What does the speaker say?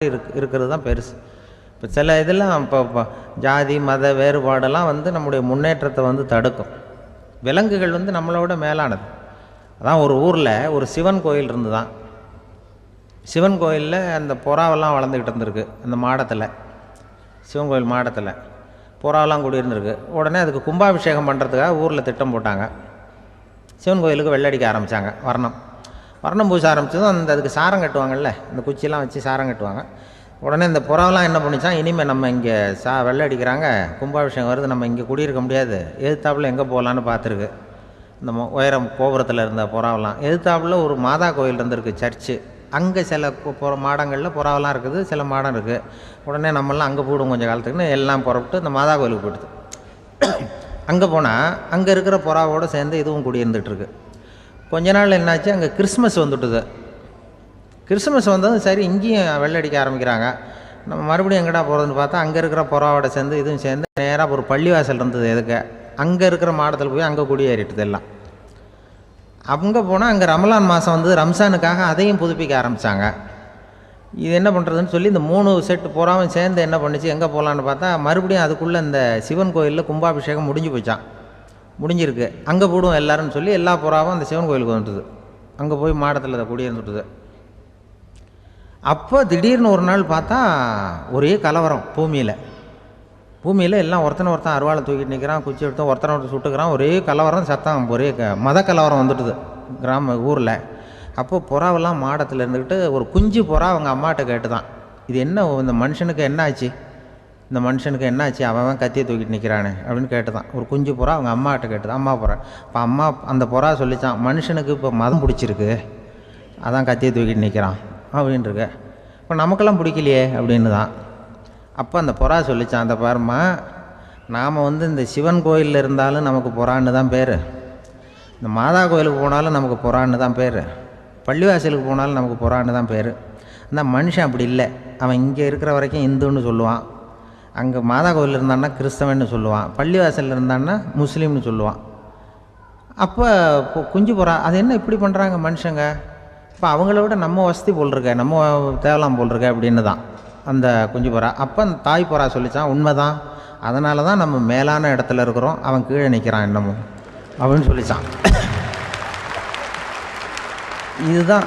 இருக்கிறது தான் பெருசு. இப்போ சில இதெல்லாம் இப்போ ஜாதி மத வேறுபாடெல்லாம் நம்முடைய முன்னேற்றத்தை தடுக்கும். விலங்குகள் நம்மளோட மேலானது. அதான் ஒரு ஊரில் ஒரு சிவன் கோயில் இருந்து தான். சிவன் கோயிலில் அந்த புறாவெல்லாம் வளர்ந்துக்கிட்டு இருந்திருக்கு. அந்த மாடத்தில், சிவன் கோயில் மாடத்தில் புறாவெல்லாம் குடியிருந்திருக்கு. உடனே அதுக்கு கும்பாபிஷேகம் பண்ணுறதுக்காக ஊரில் திட்டம் போட்டாங்க. சிவன் கோயிலுக்கு வெள்ளடிக்க ஆரம்பித்தாங்க. வர்ணம் பூச ஆரம்பித்ததும் அதுக்கு சாரம் கட்டுவாங்கள்ல, இந்த குச்சியெல்லாம் வச்சு சாரம் கட்டுவாங்க. உடனே இந்த புறாவெல்லாம் என்ன பண்ணிச்சான், இனிமேல் நம்ம இங்கே வெள்ளை அடிக்கிறாங்க, கும்பாபிஷேகம் வருது, நம்ம இங்கே குடியிருக்க முடியாது, எதிர்த்தாப்புல எங்கே போகலான்னு பார்த்துருக்கு. இந்த உயரம் கோபுரத்தில் இருந்த புறாவெல்லாம் எதிர்த்தாப்புல ஒரு மாதா கோயில் இருந்திருக்கு, சர்ச்சு. அங்கே சில மாடங்களில் புறாவெல்லாம் இருக்குது, சில மாடம் இருக்குது. உடனே நம்மளாம் அங்கே போயிடும் கொஞ்சம் காலத்துக்குன்னு எல்லாம் புறப்பட்டு இந்த மாதா கோயிலுக்கு போயிடுது. அங்கே போனால் அங்கே இருக்கிற புறாவோடு சேர்ந்து இதுவும் குடியிருந்துகிட்ருக்கு. கொஞ்ச நாள் என்னாச்சு, அங்கே கிறிஸ்மஸ் வந்துட்டுது. கிறிஸ்மஸ் வந்ததும் சரி இங்கேயும் வெள்ளடிக்க ஆரம்பிக்கிறாங்க. நம்ம மறுபடியும் எங்கடா போகிறதுன்னு பார்த்தா அங்கே இருக்கிற புறாவோட சேர்ந்து இதுவும் சேர்ந்து நேராக ஒரு பள்ளிவாசல் இருந்தது. எதுக்கு அங்கே இருக்கிற மாடத்தில் போய் அங்கே குடியேறிட்டுது எல்லாம். அங்கே போனால் அங்கே ரமலான் மாதம் ரம்ஜானுக்காக அதையும் புதுப்பிக்க ஆரம்பித்தாங்க. இது என்ன பண்ணுறதுன்னு சொல்லி இந்த 3 செட்டு புறாவும் சேர்ந்து என்ன பண்ணிச்சு, எங்கே போகலான்னு பார்த்தா மறுபடியும் அதுக்குள்ளே இந்த சிவன் கோயிலில் கும்பாபிஷேகம் முடிஞ்சு போச்சான். முடிஞ்சிருக்கு, அங்கே போடுவோம் எல்லாருன்னு சொல்லி எல்லா புறாவும் அந்த சிவன் கோயிலுக்கு வந்துட்டுது. அங்கே போய் மாடத்தில் அதை குடியிருந்துட்டுது. அப்போ திடீர்னு ஒரு நாள் பார்த்தா ஒரே கலவரம் பூமியில் எல்லாம் ஒருத்தன் அருவாளை தூக்கிட்டு நிற்கிறான், குச்சி எடுத்து ஒருத்தனை சுட்டுக்கிறான். ஒரே கலவரம், சத்தம், ஒரே மத கலவரம் வந்துட்டுது ஊரில். அப்போ புறாவெல்லாம் மாடத்தில் இருந்துக்கிட்டு ஒரு குஞ்சு புறா அவங்க அம்மாட்ட கேட்டு தான், இது என்ன, இந்த மனுஷனுக்கு என்னாச்சு, அவன் கத்தியை தூக்கிட்டு நிற்கிறானே அப்படின்னு கேட்டு தான். ஒரு குஞ்சு புறா அவங்க அம்மாட்ட கேட்டு தான், அம்மா புறா. இப்போ அம்மா அந்த புறா சொல்லித்தான், மனுஷனுக்கு இப்போ மதம் பிடிச்சிருக்கு, அதான் கத்தியை தூக்கிட்டு நிற்கிறான் அப்படின்ட்டுருக்கு. இப்போ நமக்கெல்லாம் பிடிக்கலையே அப்படின்னு தான். அப்போ அந்த புறா சொல்லித்தான், அந்த பாருமா, நாம் இந்த சிவன் கோயிலில் இருந்தாலும் நமக்கு புறான்னு தான் பேர், இந்த மாதா கோயிலுக்கு போனாலும் நமக்கு புறான்னு தான் பேர், பள்ளிவாசலுக்கு போனாலும் நமக்கு புறான்னு தான் பேர். அந்த மனுஷன் அப்படி இல்லை. அவன் இங்கே இருக்கிற வரைக்கும் இந்துன்னு சொல்லுவான், அங்கே மாதா கோயிலில் இருந்தான்னா கிறிஸ்தவன்னு சொல்லுவான், பள்ளிவாசலில் இருந்தான்னா முஸ்லீம்னு சொல்லுவான். அப்போ குஞ்சு புறா அது என்ன இப்படி பண்ணுறாங்க மனுஷங்க, இப்போ அவங்கள விட நம்ம வசதி போல் இருக்க, நம்ம தேவலாம் போல் இருக்க அப்படின்னு தான் அந்த குஞ்சு புறா. அப்போ அந்த தாய் புறா சொல்லித்தான், உண்மைதான், அதனால தான் நம்ம மேலான இடத்துல இருக்கிறோம், அவன் கீழே நிற்கிறான் இன்னமும் அப்படின்னு சொல்லித்தான். இதுதான்